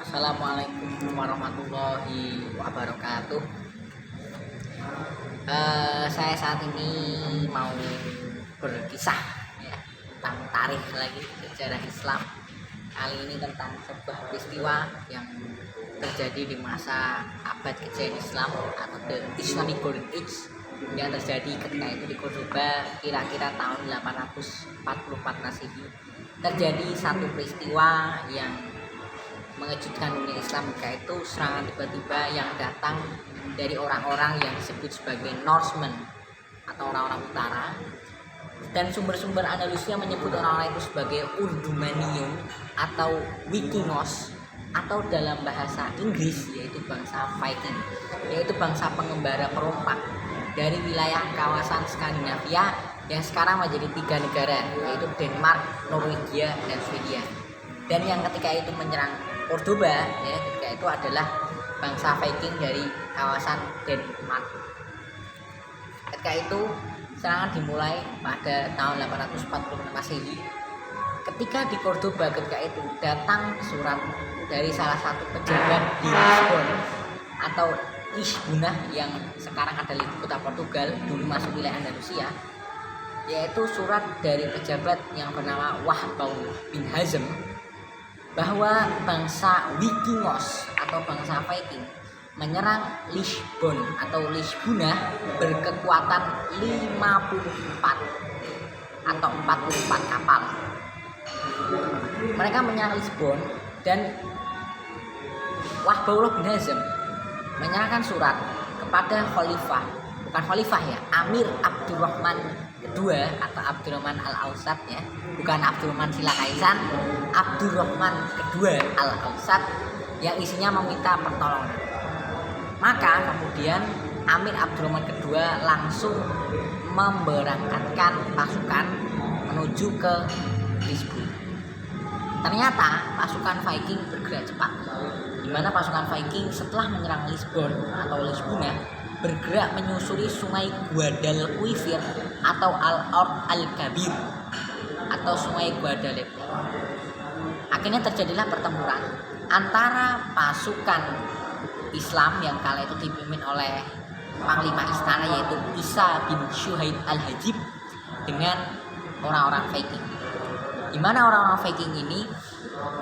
Assalamualaikum warahmatullahi wabarakatuh. Saya saat ini mau berkisah ya, tentang tarikh lagi sejarah Islam. Kali ini tentang sebuah peristiwa yang terjadi di masa abad kejayaan Islam atau the Islamic Golden Age yang terjadi ketika itu di Cordoba kira-kira tahun 844 Masehi. Terjadi satu peristiwa yang mengejutkan dunia Islam, yaitu serangan tiba-tiba yang datang dari orang-orang yang disebut sebagai Norsemen atau orang-orang utara, dan sumber-sumber Andalusia menyebut orang-orang itu sebagai Urdumanium atau Vikingos, atau dalam bahasa Inggris yaitu bangsa Viking, yaitu bangsa pengembara perompak dari wilayah kawasan Skandinavia yang sekarang menjadi 3 negara, yaitu Denmark, Norwegia, dan Swedia. Dan yang ketika itu menyerang Cordoba ya, ketika itu adalah bangsa Viking dari kawasan Denmark. Ketika itu serangan dimulai pada tahun 840 Masehi. Ketika di Cordoba ketika itu datang surat dari salah satu pejabat di Lisbon atau Lisbona yang sekarang adalah ibu kota Portugal, dulu masuk wilayah Andalusia, yaitu surat dari pejabat yang bernama Wahbau bin Hazm bahwa bangsa Vikingos atau bangsa Viking menyerang Lisbon atau Lisbona berkekuatan 54 atau 44 kapal. Mereka menyerang Lisbon dan Wahbau bin Hazm menyerahkan surat kepada Khalifah, bukan Khalifah ya, Amir Abdurrahman kedua atau Abdurrahman Al-Ausat ya, bukan Abdurrahman Silakaisan, Abdurrahman kedua Al-Ausat, yang isinya meminta pertolongan. Maka kemudian Amir Abdurrahman kedua langsung memberangkatkan pasukan menuju ke Lisbon. Ternyata pasukan Viking bergerak cepat, di mana pasukan Viking setelah menyerang Lisbon atau Lisbona bergerak menyusuri sungai Guadalquivir atau Al-Ord Al-Kabir atau sungai Guadalquivir. Akhirnya terjadilah pertempuran antara pasukan Islam yang kala itu dipimpin oleh panglima istana yaitu Isa bin Syuhaib Al-Hajib dengan orang-orang Viking, di mana orang-orang Viking ini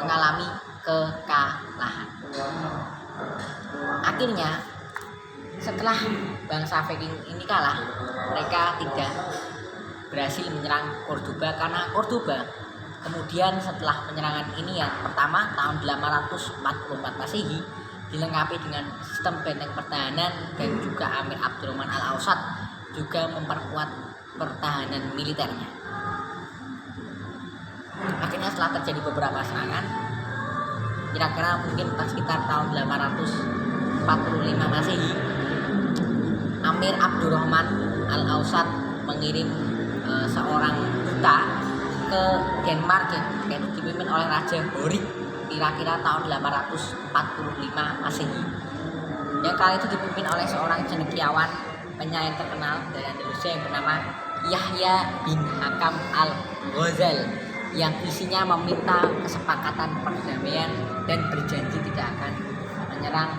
mengalami kekalahan. Akhirnya setelah bangsa Viking ini kalah, mereka tidak berhasil menyerang Cordoba karena Cordoba kemudian setelah penyerangan ini yang pertama tahun 844 Masehi dilengkapi dengan sistem benteng pertahanan, dan juga Amir Abdurrahman Al-Ausat juga memperkuat pertahanan militernya. Akhirnya setelah terjadi beberapa serangan, kira-kira mungkin sekitar tahun 845 Masehi, Amir Abdurrahman Al-Ausat mengirim seorang duta ke Denmark yang itu dipimpin oleh Raja Horik kira-kira tahun 845 Masehi, yang kali itu dipimpin oleh seorang cendekiawan penyair terkenal dari Andalusia yang bernama Yahya bin Hakam Al-Ghazal, yang isinya meminta kesepakatan perdamaian dan berjanji tidak akan menyerang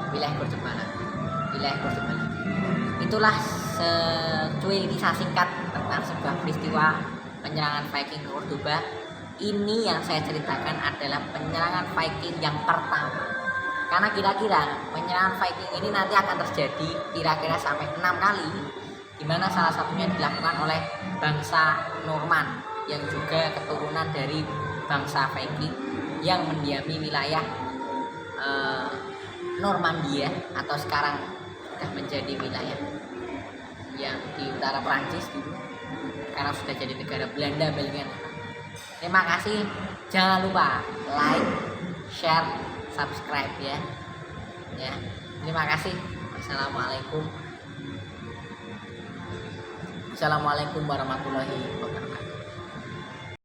wilayah Cordoba. Itulah secuil kisah singkat tentang sebuah peristiwa penyerangan Viking ke Cordoba. Ini yang saya ceritakan adalah penyerangan Viking yang pertama, karena kira-kira penyerangan Viking ini nanti akan terjadi kira-kira sampai 6 kali, di mana salah satunya dilakukan oleh bangsa Norman yang juga keturunan dari bangsa Viking yang mendiami wilayah Normandia atau sekarang sudah menjadi wilayah yang di utara Prancis dulu, karena sudah jadi negara Belanda Belgia. Terima kasih, jangan lupa like, share, subscribe ya. Terima kasih. Assalamualaikum warahmatullahi wabarakatuh.